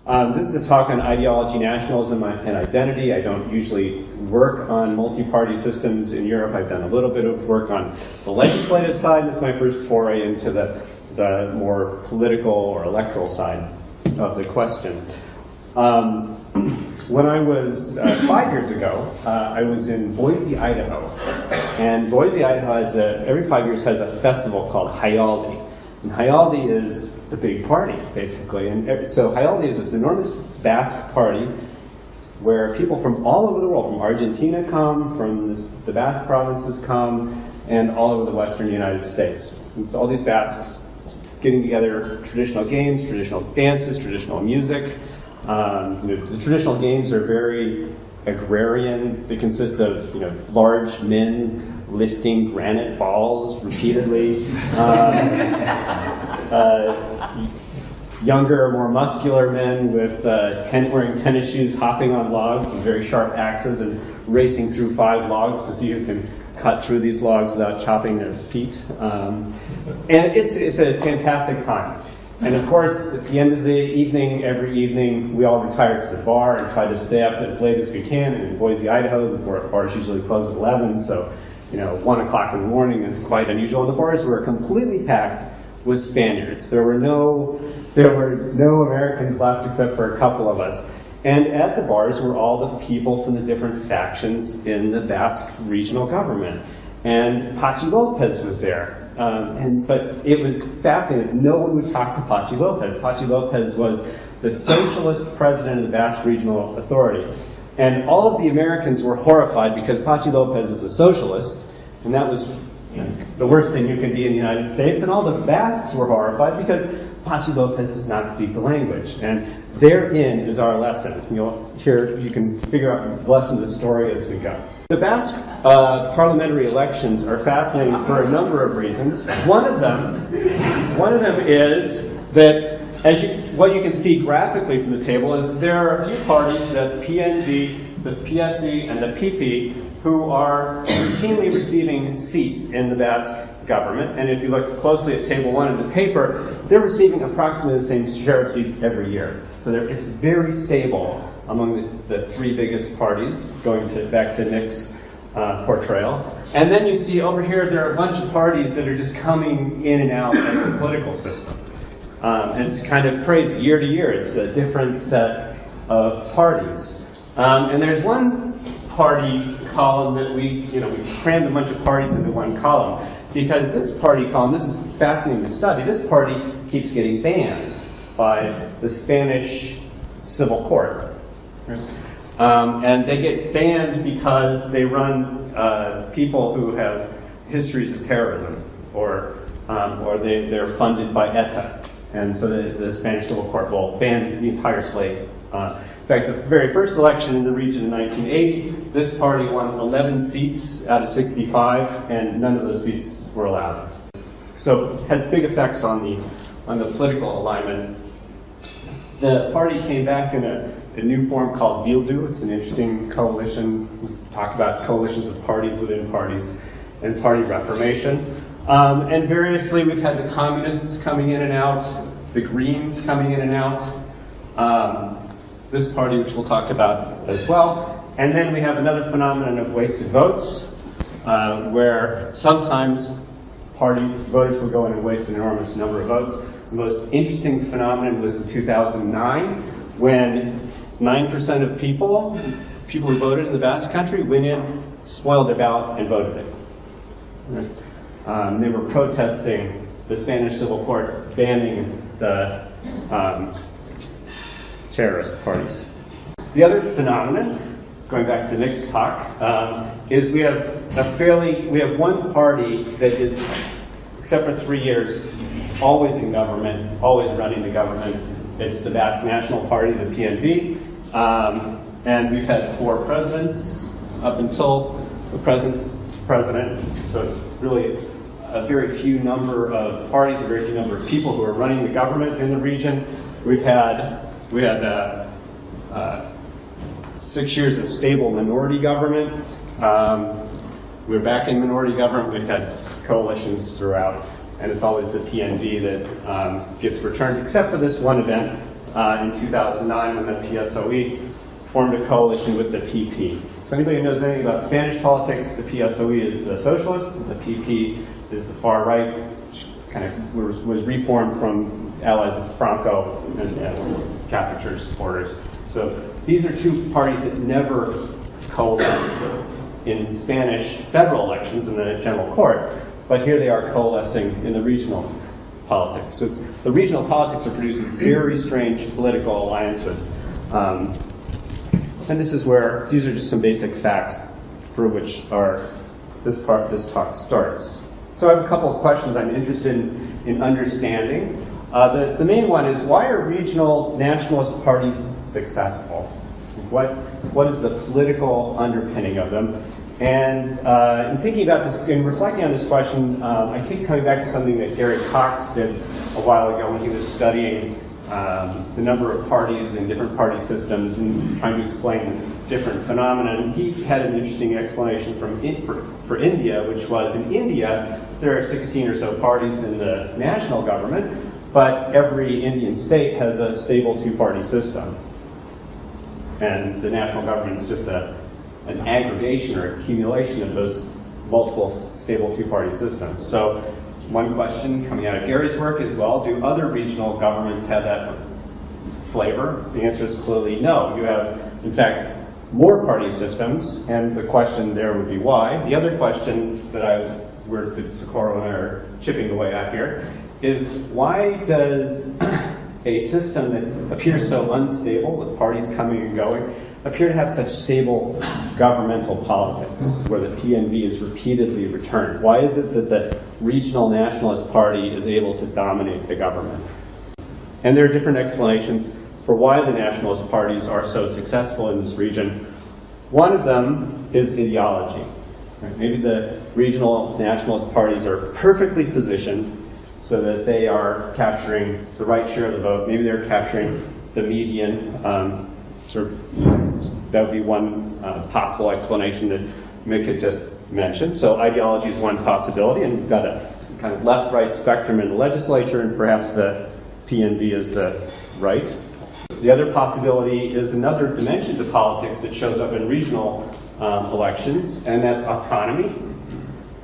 This is a talk on ideology, nationalism, and identity. I don't usually work on multi-party systems in Europe. I've done a little bit of work on the legislative side. This is my first foray into the more political or electoral side of the question. When I was 5 years ago, I was in Boise, Idaho. And Boise, Idaho every 5 years has a festival called Hayaldi. And Hayaldi is the big party, basically. And so Hayaldi is this enormous Basque party where people from all over the world, from Argentina come, from the Basque provinces come, and all over the western United States. It's all these Basques getting together, traditional games, traditional dances, traditional music. The traditional games are very agrarian. They consist of large men lifting granite balls repeatedly. Younger, more muscular men with wearing tennis shoes, hopping on logs with very sharp axes and racing through 5 logs to see who can cut through these logs without chopping their feet. And it's a fantastic time. And of course, at the end of the evening, every evening, we all retire to the bar and try to stay up as late as we can. And in Boise, Idaho, the bars usually close at 11, so 1 o'clock in the morning is quite unusual. And the bars were completely packed with Spaniards. There were no Americans left except for a couple of us. And at the bars were all the people from the different factions in the Basque regional government. And Pachi Lopez was there. But it was fascinating. No one would talk to Pachi Lopez. Pachi Lopez was the socialist president of the Basque Regional Authority. And all of the Americans were horrified because Pachi Lopez is a socialist, and that was the worst thing you could be in the United States. And all the Basques were horrified because Pachi Lopez does not speak the language. And therein is our lesson. You can figure out the lesson of the story as we go. The Basque parliamentary elections are fascinating for a number of reasons. One of them is that what you can see graphically from the table is there are a few parties, the PNV, the PSE, and the PP, who are routinely receiving seats in the Basque government. And if you look closely at Table 1 in the paper, they're receiving approximately the same share of seats every year. So it's very stable among the 3 biggest parties, going back to Nick's portrayal. And then you see over here, there are a bunch of parties that are just coming in and out of the political system. And it's kind of crazy. Year to year, it's a different set of parties. And there's one party column that we crammed a bunch of parties into one column, because this party column, this is fascinating to study, this party keeps getting banned by the Spanish civil court. And they get banned because they run people who have histories of terrorism, or they're funded by ETA. And so the Spanish civil court will ban the entire slate. In fact, the very first election in the region in 1980, this party won 11 seats out of 65, and none of those seats were allowed. So it has big effects on the political alignment. The party came back in a new form called Bildu. It's an interesting coalition. We talk about coalitions of parties within parties and party reformation. And variously, we've had the communists coming in and out, the Greens coming in and out, this party, which we'll talk about as well. And then we have another phenomenon of wasted votes, where sometimes party voters will go in and waste an enormous number of votes. The most interesting phenomenon was in 2009, when 9% of people who voted in the Basque Country went in, spoiled their ballot, and voted it. They were protesting the Spanish civil court banning the terrorist parties. The other phenomenon, going back to Nick's talk, is we have one party that is, except for 3 years, always in government, always running the government. It's the Basque National Party, the PNV, and we've had 4 presidents up until the present president. So it's really a very few number of parties, a very few number of people who are running the government in the region. We had 6 years of stable minority government. We're back in minority government. We've had coalitions throughout, and it's always the PNV that gets returned, except for this one event in 2009 when the PSOE formed a coalition with the PP. So anybody who knows anything about Spanish politics, the PSOE is the socialists, the PP is the far right, which kind of was reformed from allies of Franco and Catholic Church supporters. So these are two parties that never coalesced in Spanish federal elections in the general court, but here they are coalescing in the regional politics. So the regional politics are producing very strange political alliances. And this is where, these are just some basic facts for which this talk starts. So I have a couple of questions I'm interested in understanding. The main one is, why are regional nationalist parties successful? What is the political underpinning of them? And in thinking about this, in reflecting on this question, I keep coming back to something that Gary Cox did a while ago when he was studying the number of parties in different party systems and trying to explain different phenomena. And he had an interesting explanation for India, which was, in India, there are 16 or so parties in the national government, but every Indian state has a stable two-party system. And the national government is just an aggregation or accumulation of those multiple stable two-party systems. So one question coming out of Gary's work is, well, do other regional governments have that flavor? The answer is clearly no. You have, in fact, more party systems, and the question there would be why. The other question that Socorro and I are chipping away at here is, why does a system that appears so unstable, with parties coming and going, appear to have such stable governmental politics, where the PNV is repeatedly returned? Why is it that the regional nationalist party is able to dominate the government? And there are different explanations for why the nationalist parties are so successful in this region. One of them is ideology. Right? Maybe the regional nationalist parties are perfectly positioned so that they are capturing the right share of the vote. Maybe they're capturing the median. That would be one possible explanation that Mick had just mentioned. So ideology is one possibility, and we've got a kind of left-right spectrum in the legislature, and perhaps the PNV is the right. The other possibility is another dimension to politics that shows up in regional elections, and that's autonomy.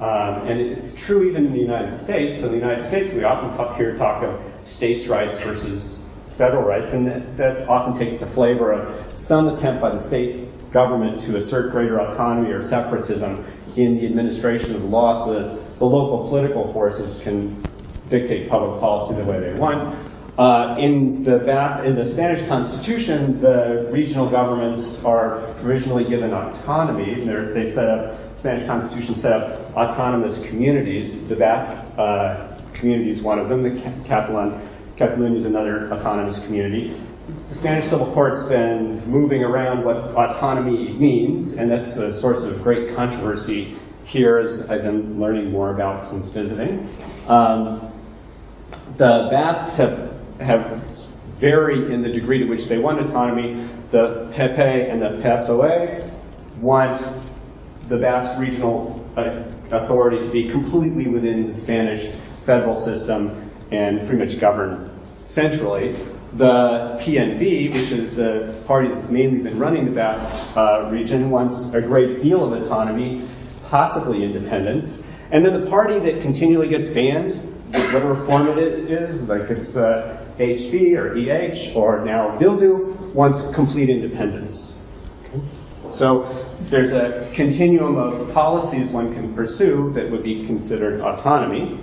And it's true even in the United States. So in the United States, we often hear talk of states' rights versus federal rights, and that often takes the flavor of some attempt by the state government to assert greater autonomy or separatism in the administration of the law so that the local political forces can dictate public policy the way they want. In the Spanish Constitution, the regional governments are provisionally given autonomy. The Spanish Constitution set up autonomous communities. The Basque community is one of them. The Catalonia is another autonomous community. The Spanish civil court's been moving around what autonomy means, and that's a source of great controversy here, as I've been learning more about since visiting. The Basques have varied in the degree to which they want autonomy. The PP and the PSOE want the Basque regional authority to be completely within the Spanish federal system and pretty much govern centrally. The PNV, which is the party that's mainly been running the Basque region, wants a great deal of autonomy, possibly independence. And then the party that continually gets banned, whatever form it is, like it's HB or EH or now Bildu, wants complete independence. Okay. So there's a continuum of policies one can pursue that would be considered autonomy.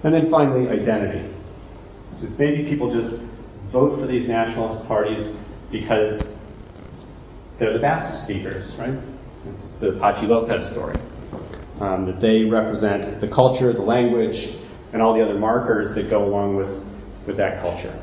And then finally, identity. So maybe people just vote for these nationalist parties because they're the Basque speakers, right? It's the Pachi Lopez story. That they represent the culture, the language, and all the other markers that go along with that culture.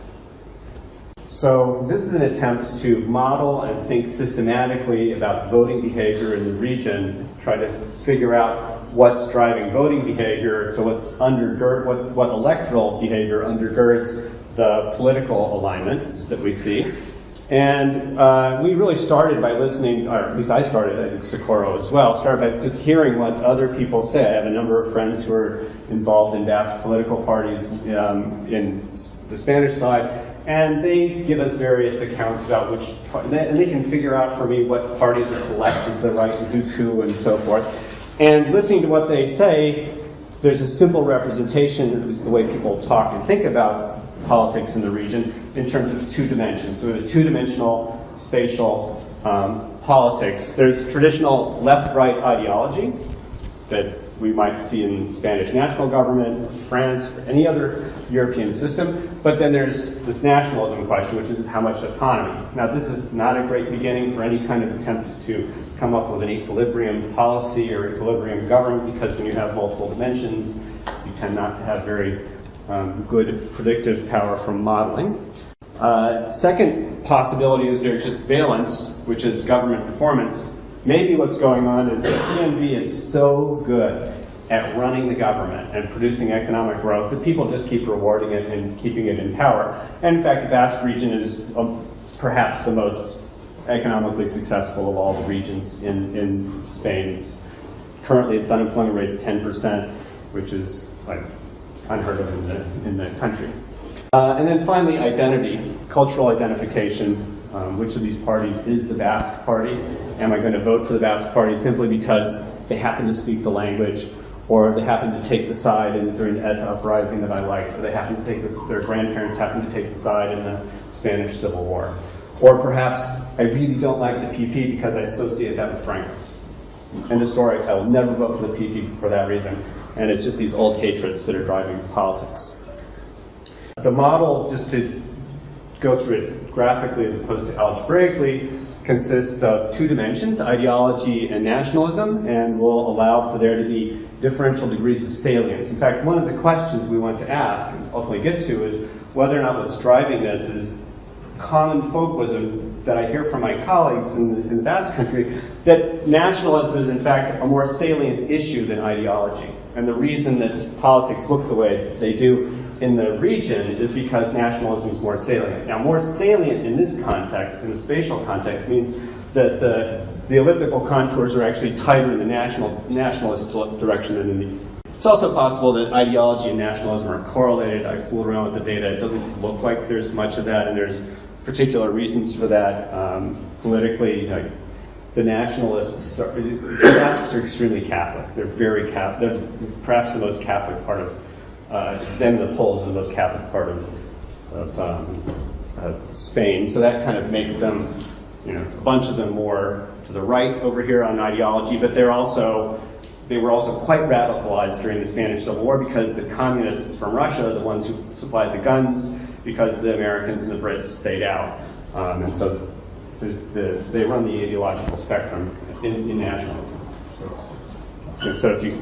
So this is an attempt to model and think systematically about voting behavior in the region, try to figure out what's driving voting behavior, so what electoral behavior undergirds the political alignments that we see. And we really started by listening, or at least I started, I think Socorro as well, started by just hearing what other people say. I have a number of friends who are involved in Basque political parties in the Spanish side, And they give us various accounts about which, and they can figure out for me what parties are collected to the right and who's who and so forth. And listening to what they say, there's a simple representation, at least the way people talk and think about politics in the region, in terms of two dimensions. So we have a two-dimensional spatial politics. There's traditional left-right ideology that we might see in Spanish national government, France, or any other European system. But then there's this nationalism question, which is how much autonomy. Now, this is not a great beginning for any kind of attempt to come up with an equilibrium policy or equilibrium government, because when you have multiple dimensions, you tend not to have very good predictive power from modeling. Second possibility is there's just valence, which is government performance. Maybe what's going on is that PNV is so good at running the government and producing economic growth that people just keep rewarding it and keeping it in power. And in fact, the Basque region is perhaps the most economically successful of all the regions in Spain. Currently, its unemployment rate is 10%, which is like unheard of in the country. And then finally, identity, cultural identification. Which of these parties is the Basque Party? Am I going to vote for the Basque Party simply because they happen to speak the language, or they happen to take the side during the ETA uprising that I liked, or they happen to take this, their grandparents happen to take the side in the Spanish Civil War? Or perhaps I really don't like the PP because I associate that with Franco. End of story. I will never vote for the PP for that reason. And it's just these old hatreds that are driving politics. The model, just to go through it graphically as opposed to algebraically, consists of two dimensions, ideology and nationalism, and will allow for there to be differential degrees of salience. In fact, one of the questions we want to ask and ultimately get to is whether or not what's driving this is common folk wisdom that I hear from my colleagues in the Basque country, that nationalism is in fact a more salient issue than ideology. And the reason that politics look the way they do in the region is because nationalism is more salient. Now, more salient in this context, in the spatial context, means that the elliptical contours are actually tighter in the nationalist direction than in the... It's also possible that ideology and nationalism are correlated. I fooled around with the data. It doesn't look like there's much of that, and there's particular reasons for that. Politically, like, the nationalists, the Basques are extremely Catholic. They're very Catholic. They're perhaps the most Catholic part of, then the Poles are the most Catholic part of Spain. So that kind of makes them, a bunch of them more to the right over here on ideology, but they were also quite radicalized during the Spanish Civil War because the communists from Russia are the ones who supplied the guns because the Americans and the Brits stayed out. And so they run the ideological spectrum in nationalism. So if you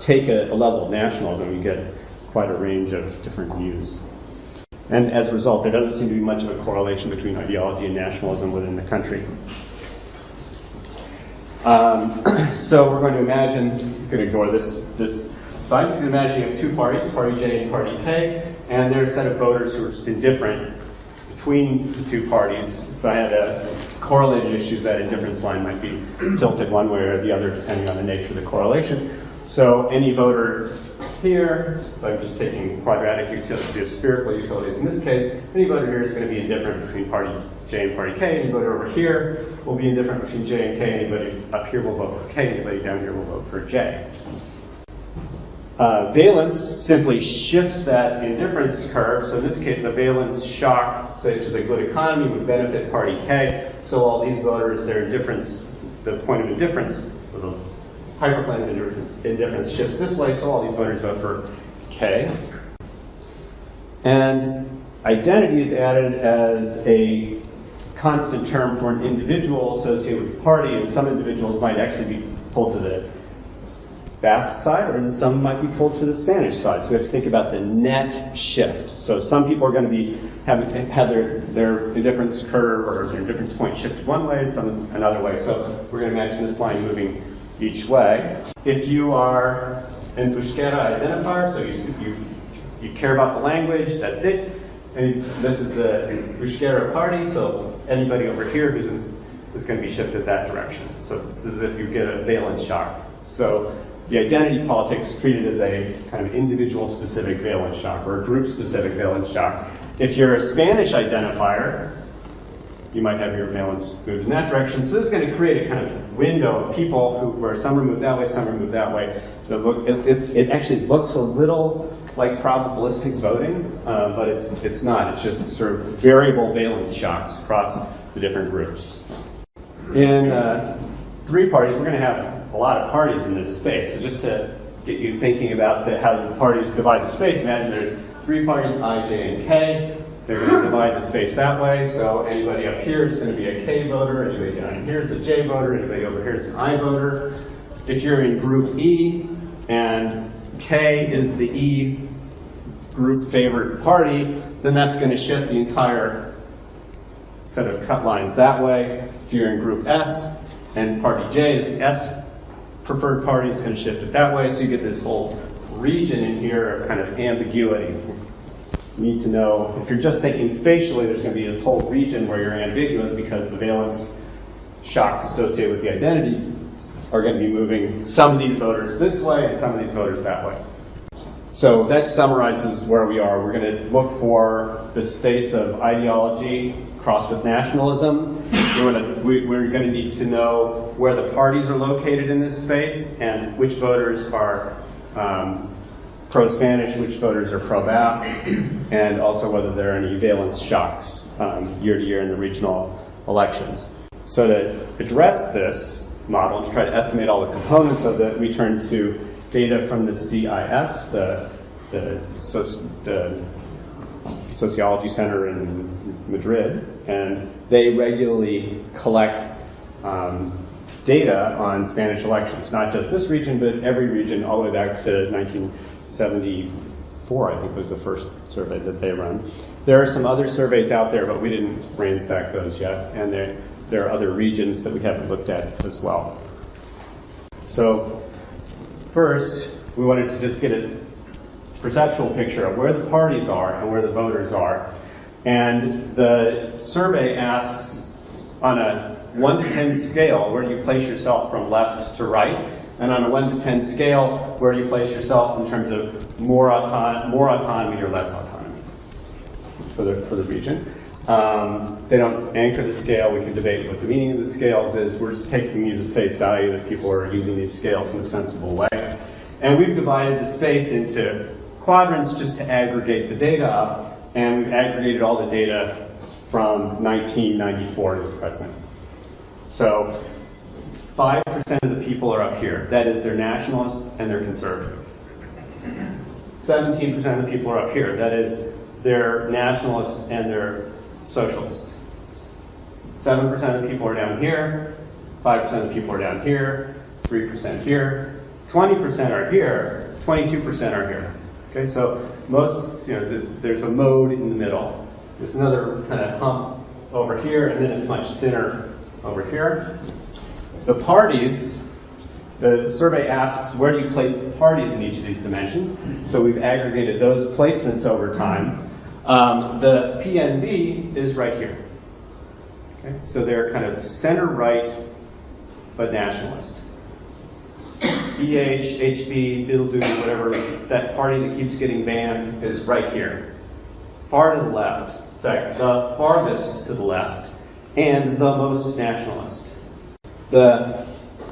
take a level of nationalism, you get quite a range of different views. And as a result, there doesn't seem to be much of a correlation between ideology and nationalism within the country. So we're going to imagine, you can ignore this slide, you can imagine you have two parties, Party J and Party K, and there are a set of voters who are just indifferent between the two parties. If I had a correlated issues, that indifference line might be tilted one way or the other depending on the nature of the correlation. So any voter here, if I'm just taking quadratic utilities, spherical utilities in this case, any voter here is going to be indifferent between Party J and Party K. Any voter over here will be indifferent between J and K. Anybody up here will vote for K. Anybody down here will vote for J. Valence simply shifts that indifference curve. So in this case, a valence shock, such as a good economy, would benefit Party K. So all these voters, their indifference, the point of indifference, or the hyperplane of indifference shifts this way, so all these voters vote for K. And identity is added as a constant term for an individual associated with the party, and some individuals might actually be pulled to the Basque side, or some might be pulled to the Spanish side. So we have to think about the net shift. So some people are going to be have their indifference curve or their indifference point shifted one way and some another way. So we're going to imagine this line moving each way. If you are an Euskera identifier, so you care about the language, that's it. And this is the Euskera party, so anybody over here is going to be shifted that direction. So this is if you get a valence shock. So the identity politics is treated as a kind of individual-specific valence shock or a group-specific valence shock. If you're a Spanish identifier, you might have your valence moved in that direction. So this is going to create a kind of window of people where some are moved that way, some are moved that way. So it actually looks a little like probabilistic voting, but it's not. It's just sort of variable valence shocks across the different groups. In 3 parties, we're going to have a lot of parties in this space. So just to get you thinking about how the parties divide the space, imagine there's 3 parties, I, J, and K. They're going to divide the space that way. So anybody up here is going to be a K voter. Anybody down here is a J voter. Anybody over here is an I voter. If you're in group E and K is the E group favored party, then that's going to shift the entire set of cut lines that way. If you're in group S and party J is the S preferred party, it's going to shift it that way. So you get this whole region in here of kind of ambiguity. You need to know, if you're just thinking spatially, there's going to be this whole region where you're ambiguous because the valence shocks associated with the identity are going to be moving some of these voters this way and some of these voters that way. So that summarizes where we are. We're going to look for the space of ideology crossed with nationalism. We're going to need to know where the parties are located in this space and which voters are pro-Spanish, which voters are pro-Basque, and also whether there are any valence shocks year to year in the regional elections. So to address this model, to try to estimate all the components of it, we turn to data from the CIS, the Sociology Center in Madrid, and they regularly collect data on Spanish elections, not just this region, but every region all the way back to 1974, I think was the first survey that they run. There are some other surveys out there, but we didn't ransack those yet, and there are other regions that we haven't looked at as well. So first, we wanted to just get a perceptual picture of where the parties are and where the voters are. And the survey asks, on a 1 to 10 scale, where do you place yourself from left to right? And on a 1 to 10 scale, where do you place yourself in terms of more autonomy or less autonomy for the region? They don't anchor the scale. We can debate what the meaning of the scales is. We're just taking these at face value that people are using these scales in a sensible way. And we've divided the space into quadrants just to aggregate the data up. And we've aggregated all the data from 1994 to the present. So 5% of the people are up here. That is, they're nationalist and they're conservative. 17% of the people are up here. That is, they're nationalist and they're socialist. 7% of the people are down here. 5% of the people are down here. 3% here. 20% are here. 22% are here. Okay, so most, there's a mode in the middle. There's another kind of hump over here, and then it's much thinner over here. The parties, the survey asks, where do you place the parties in each of these dimensions? So we've aggregated those placements over time. The PNB is right here. Okay, so they're kind of center right, but nationalist. EH, HB, Bildu, whatever, that party that keeps getting banned is right here. Far to the left, in fact, the farthest to the left, and the most nationalist. The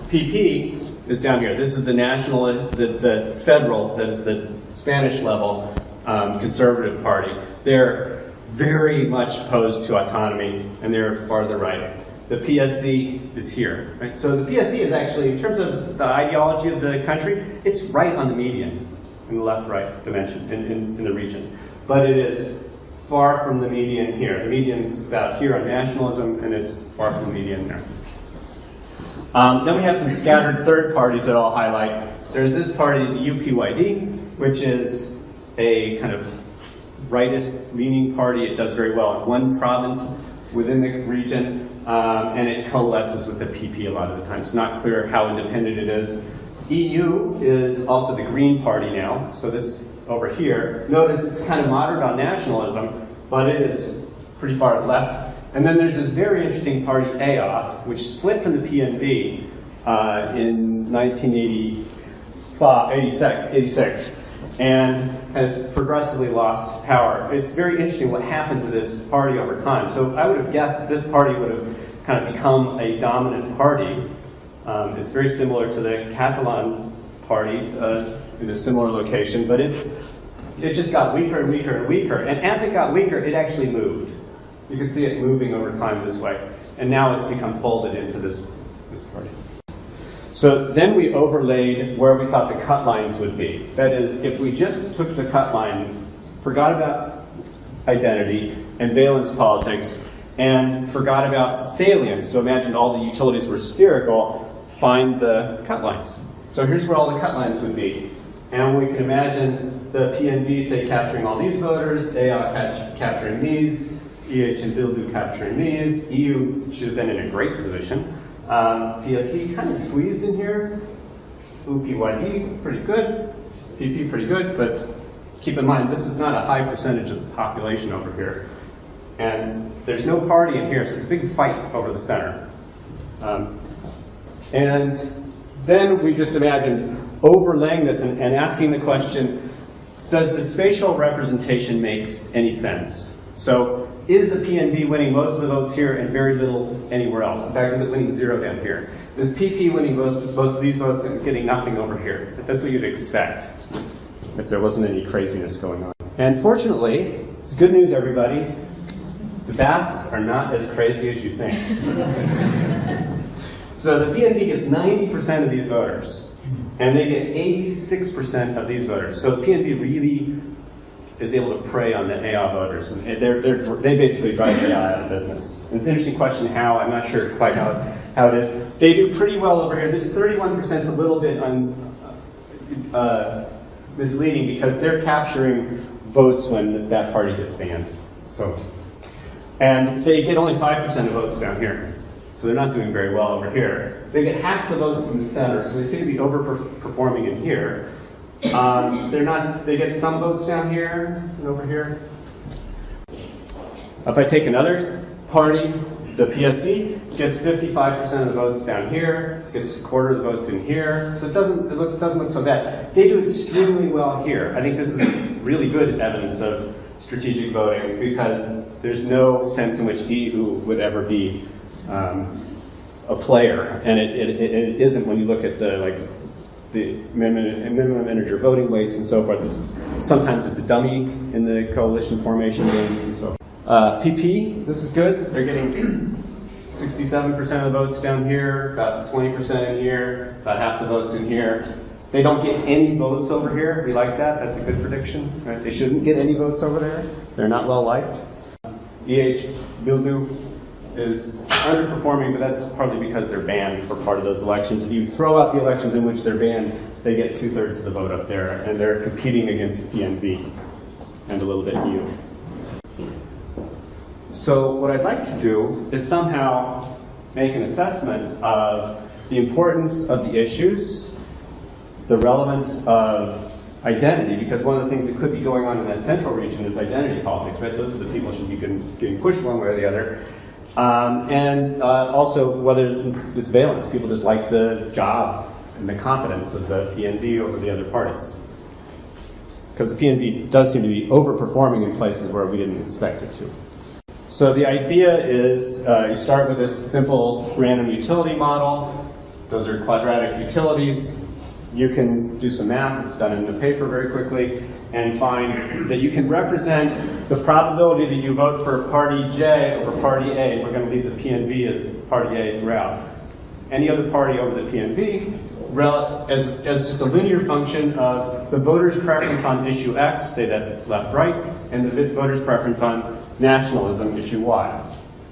PP is down here. This is the the federal, that is the Spanish level conservative party. They're very much opposed to autonomy, and they're farther right. The PSC is here. Right? So the PSC is actually, in terms of the ideology of the country, it's right on the median in the left-right dimension in the region. But it is far from the median here. The median's about here on nationalism, and it's far from the median there. Then we have some scattered third parties that I'll highlight. There's this party, the UPYD, which is a kind of rightist-leaning party. It does very well in one province within the region, and it coalesces with the PP a lot of the time. It's not clear how independent it is. EU is also the Green Party now, so that's over here. Notice it's kind of moderate on nationalism, but it is pretty far left. And then there's this very interesting party, AOT, which split from the PNV in 1983 86, and has progressively lost power. It's very interesting what happened to this party over time. So I would have guessed that this party would have kind of become a dominant party. It's very similar to the Catalan party in a similar location, but it just got weaker and weaker and weaker. And as it got weaker, it actually moved. You can see it moving over time this way. And now it's become folded into this party. So then we overlaid where we thought the cut lines would be. That is, if we just took the cut line, forgot about identity and valence politics, and forgot about salience, so imagine all the utilities were spherical, find the cut lines. So here's where all the cut lines would be. And we can imagine the PNV, say, capturing all these voters, AA capturing these, EH and Bildu capturing these. EU should have been in a great position. PSC kind of squeezed in here. UPYD, pretty good. PP, pretty good. But keep in mind, this is not a high percentage of the population over here. And there's no party in here, so it's a big fight over the center. And then we just imagine overlaying this and asking the question, does the spatial representation make any sense? So is the PNV winning most of the votes here and very little anywhere else? In fact, is it winning 0 down here? Is PP winning most of these votes and getting nothing over here? That's what you'd expect if there wasn't any craziness going on. And fortunately, it's good news, everybody. The Basques are not as crazy as you think. So the PNV gets 90% of these voters, and they get 86% of these voters. So the PNV really is able to prey on the AA voters. And they basically drive AA out of business. And it's an interesting question how, I'm not sure quite how it is. They do pretty well over here. This 31% is a little bit misleading because they're capturing votes when that party gets banned. So, and they get only 5% of votes down here. So they're not doing very well over here. They get half the votes in the center, so they seem to be overperforming in here. They get some votes down here and over here. If I take another party, the PSC gets 55% of the votes down here, gets a quarter of the votes in here, so it doesn't look so bad. They do extremely well here. I think this is really good evidence of strategic voting because there's no sense in which EU would ever be a player, and it isn't when you look at the minimum integer voting weights and so forth. Sometimes it's a dummy in the coalition formation games and so forth. PP, this is good. They're getting 67% of the votes down here, about 20% in here, about half the votes in here. They don't get any votes over here. We like that. That's a good prediction. Right? They shouldn't get any votes over there. They're not well liked. EH, Bildu is underperforming, but that's probably because they're banned for part of those elections. If you throw out the elections in which they're banned, they get 2/3 of the vote up there, and they're competing against PNV and a little bit EU. So what I'd like to do is somehow make an assessment of the importance of the issues, the relevance of identity, because one of the things that could be going on in that central region is identity politics, right? Those are the people who should be getting pushed one way or the other. And also whether it's valence. People just like the job and the competence of the PNV over the other parties. Because the PNV does seem to be overperforming in places where we didn't expect it to. So the idea is you start with this simple random utility model. Those are quadratic utilities. You can do some math, it's done in the paper very quickly, and find that you can represent the probability that you vote for party J over party A. We're going to leave the PNV as party A throughout. Any other party over the PNV as just a linear function of the voter's preference on issue X, say that's left-right, and the voter's preference on nationalism, issue Y.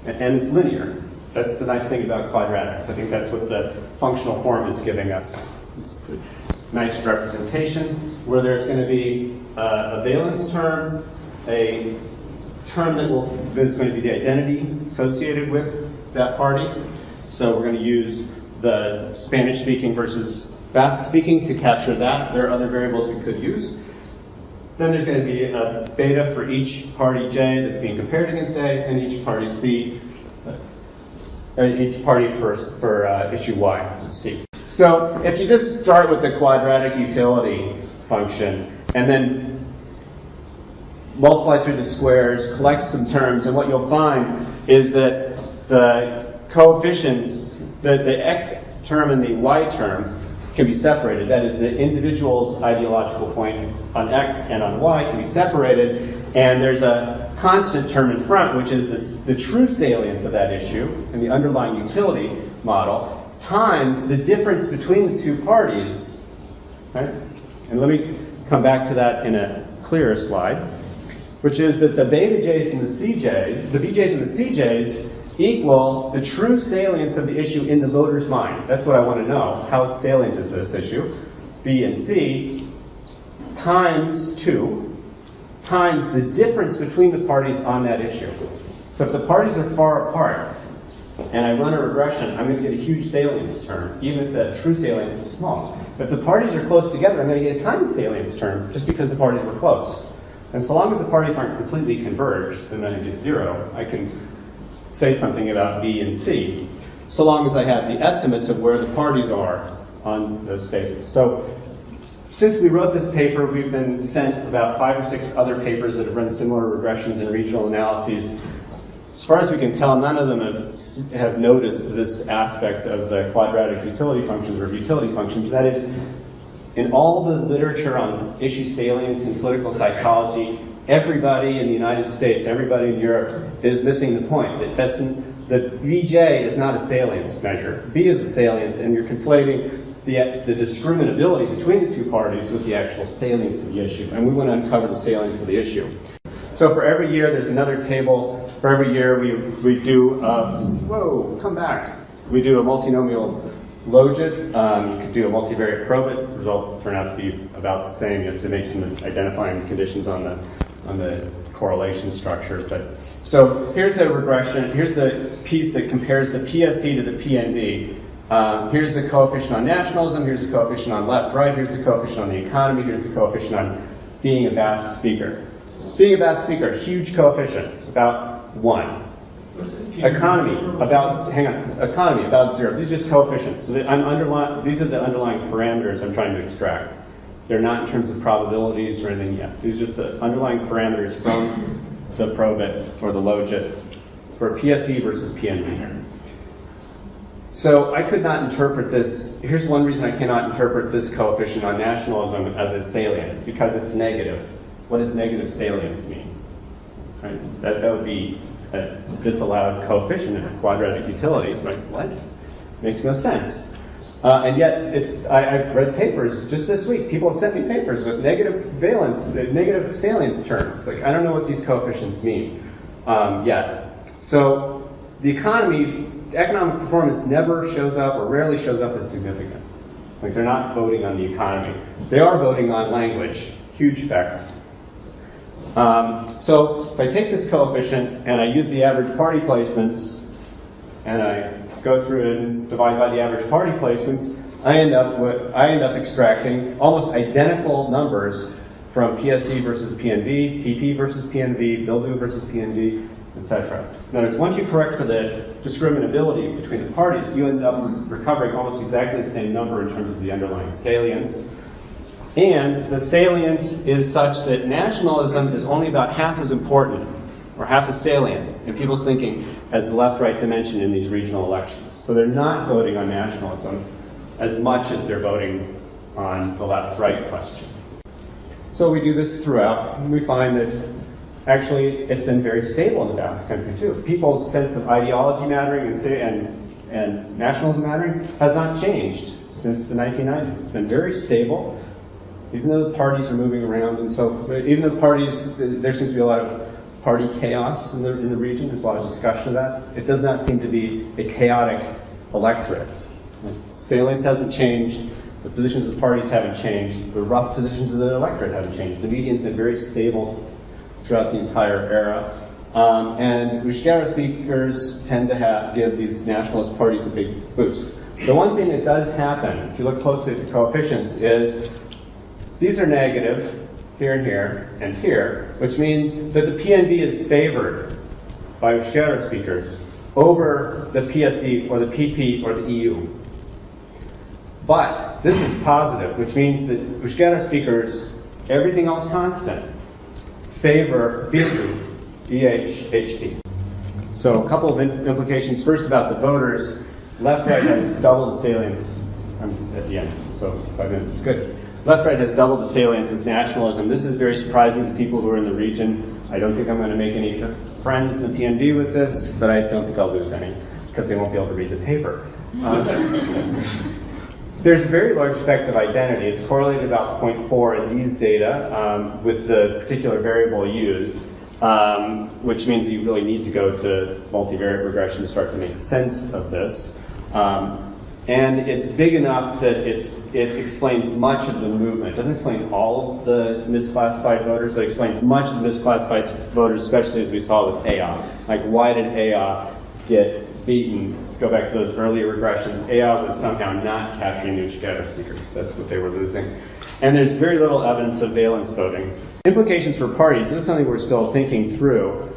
And it's linear. That's the nice thing about quadratics. I think that's what the functional form is giving us. It's a nice representation where there's going to be a valence term, a term that's going to be the identity associated with that party. So we're going to use the Spanish-speaking versus Basque-speaking to capture that. There are other variables we could use. Then there's going to be a beta for each party J that's being compared against A, and each party C, each party for issue Y, C. So if you just start with the quadratic utility function and then multiply through the squares, collect some terms, and what you'll find is that the coefficients, the x term and the y term can be separated. That is, the individual's ideological point on x and on y can be separated, and there's a constant term in front, which is the true salience of that issue in the underlying utility model, times the difference between the two parties. Right? And let me come back to that in a clearer slide, which is that the beta j's and the cj's, the bj's and the cj's equal the true salience of the issue in the voter's mind. That's what I want to know. How salient is this issue? B and C times 2 times the difference between the parties on that issue. So if the parties are far apart and I run a regression, I'm going to get a huge salience term, even if the true salience is small. If the parties are close together, I'm going to get a tiny salience term just because the parties were close. And so long as the parties aren't completely converged, then I get 0. I can say something about B and C, so long as I have the estimates of where the parties are on those spaces. So since we wrote this paper, we've been sent about 5 or 6 other papers that have run similar regressions and regional analyses. As far as we can tell, none of them have noticed this aspect of the quadratic utility functions or utility functions. That is, in all the literature on issue salience in political psychology, everybody in the United States, everybody in Europe is missing the point. That Bj is not a salience measure. B is the salience, and you're conflating the discriminability between the two parties with the actual salience of the issue. And we want to uncover the salience of the issue. So for every year, there's another table. For every year, we do, we do a multinomial logit. You could do a multivariate probit. Results turn out to be about the same. You have to make some identifying conditions on the correlation structure. But so here's the regression. Here's the piece that compares the PSC to the PNV. Here's the coefficient on nationalism. Here's the coefficient on left-right. Here's the coefficient on the economy. Here's the coefficient on being a Basque speaker. Being a Basque speaker, huge coefficient, about 1. Economy, about 0. These are just coefficients. So these are the underlying parameters I'm trying to extract. They're not in terms of probabilities or anything yet. These are the underlying parameters from the probit or the logit for PSE versus PNV. So I could not interpret this. Here's one reason I cannot interpret this coefficient on nationalism as a salience, because it's negative. What does negative salience mean? Right? That would be a disallowed coefficient in a quadratic utility. Right? What? Makes no sense. And yet, I've read papers just this week. People have sent me papers with negative valence, negative salience terms. Like, I don't know what these coefficients mean yet. So the economic performance never shows up or rarely shows up as significant. Like, they're not voting on the economy. They are voting on language. Huge fact. So if I take this coefficient and I use the average party placements and I go through and divide by the average party placements, I end up extracting almost identical numbers from PSE versus PNV, PP versus PNV, Bildu versus PNV, etc. In other words, once you correct for the discriminability between the parties, you end up recovering almost exactly the same number in terms of the underlying salience. And the salience is such that nationalism is only about half as important, or half as salient, in people's thinking as the left-right dimension in these regional elections. So they're not voting on nationalism as much as they're voting on the left-right question. So we do this throughout, and we find that actually it's been very stable in the Basque country too. People's sense of ideology mattering and nationalism mattering has not changed since the 1990s. It's been very stable. Even though the parties are moving around and so forth, even though the parties, there seems to be a lot of party chaos in the region, there's a lot of discussion of that, it does not seem to be a chaotic electorate. Salience hasn't changed, the positions of the parties haven't changed, the rough positions of the electorate haven't changed. The median's been very stable throughout the entire era. And Euskera speakers tend to give these nationalist parties a big boost. The one thing that does happen, if you look closely at the coefficients, is these are negative, here and here, and here, which means that the PNV is favored by Euskera speakers over the PSE or the PP or the EU. But this is positive, which means that Euskera speakers, everything else constant, favor Bildu, EHHP. So a couple of implications. First about the voters. Left-right has double the salience. I'm at the end, so 5 minutes is good. Left-right has double the salience as nationalism. This is very surprising to people who are in the region. I don't think I'm going to make any friends in the PND with this, but I don't think I'll lose any, because they won't be able to read the paper. There's a very large effect of identity. It's correlated about 0.4 in these data with the particular variable used, which means you really need to go to multivariate regression to start to make sense of this. And it's big enough that it explains much of the movement. It doesn't explain all of the misclassified voters, but it explains much of the misclassified voters, especially as we saw with AI. Like, why did AI get beaten? Go back to those earlier regressions. AI was somehow not capturing the Euskera speakers. That's what they were losing. And there's very little evidence of valence voting. Implications for parties. This is something we're still thinking through.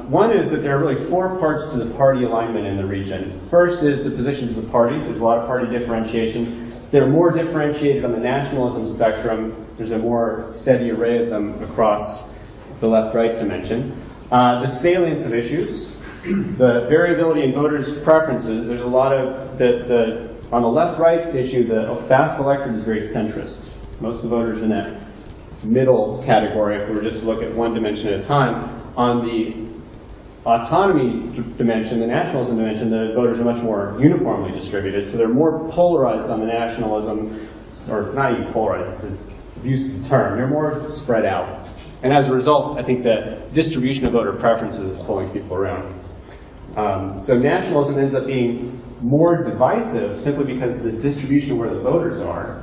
One is that there are really 4 parts to the party alignment in the region. First is the positions of the parties. There's a lot of party differentiation. They're more differentiated on the nationalism spectrum. There's a more steady array of them across the left-right dimension. The salience of issues, the variability in voters' preferences. There's a lot of, on the left-right issue, the Basque electorate is very centrist. Most of the voters are in that middle category, if we were just to look at one dimension at a time. On the autonomy dimension, the nationalism dimension, the voters are much more uniformly distributed, so they're more polarized on the nationalism, or not even polarized, it's an abuse of the term, they're more spread out. And as a result, I think the distribution of voter preferences is pulling people around. So nationalism ends up being more divisive simply because the distribution of where the voters are.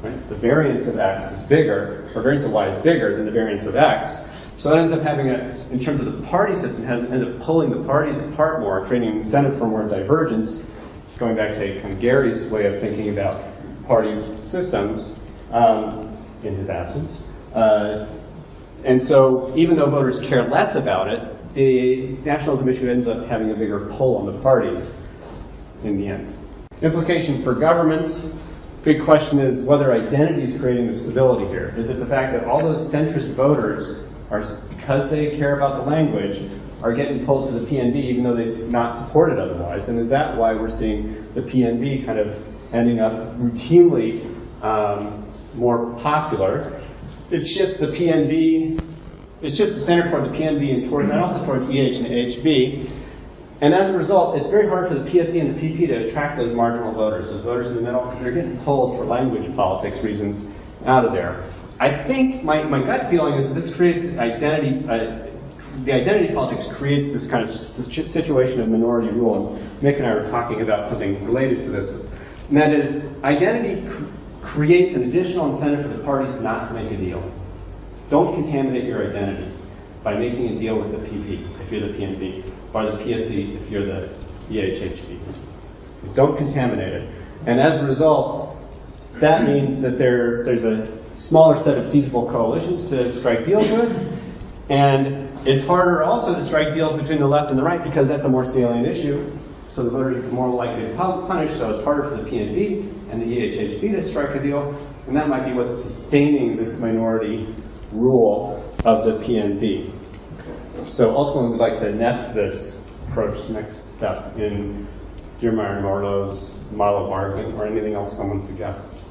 Right? The variance of X is bigger, or variance of Y is bigger than the variance of X. So it ends up having in terms of the party system, ends up pulling the parties apart more, creating an incentive for more divergence, going back to kind of Gary's way of thinking about party systems in his absence. And so even though voters care less about it, the nationalism issue ends up having a bigger pull on the parties in the end. Implication for governments. Big question is whether identity is creating the stability here. Is it the fact that all those centrist voters are, because they care about the language, are getting pulled to the PNB even though they're not supported otherwise? And is that why we're seeing the PNB kind of ending up routinely more popular? It shifts the PNB, it shifts the center toward the PNB and also toward EH and HB. And as a result, it's very hard for the PSE and the PP to attract those marginal voters, those voters in the middle, because they're getting pulled for language politics reasons out of there. I think my gut feeling is that this creates identity, the identity politics creates this kind of situation of minority rule. And Mick and I were talking about something related to this. And that is, identity creates an additional incentive for the parties not to make a deal. Don't contaminate your identity by making a deal with the PP, if you're the PNB, or the PSE, if you're the EHHB. Don't contaminate it. And as a result, that means that there's a smaller set of feasible coalitions to strike deals with. And it's harder also to strike deals between the left and the right because that's a more salient issue. So the voters are more likely to be punished, so it's harder for the PNB and the EHHB to strike a deal. And that might be what's sustaining this minority rule of the PNB. So ultimately, we'd like to nest this approach, next step, in Diermeier and Marlowe's model of bargaining or anything else someone suggests.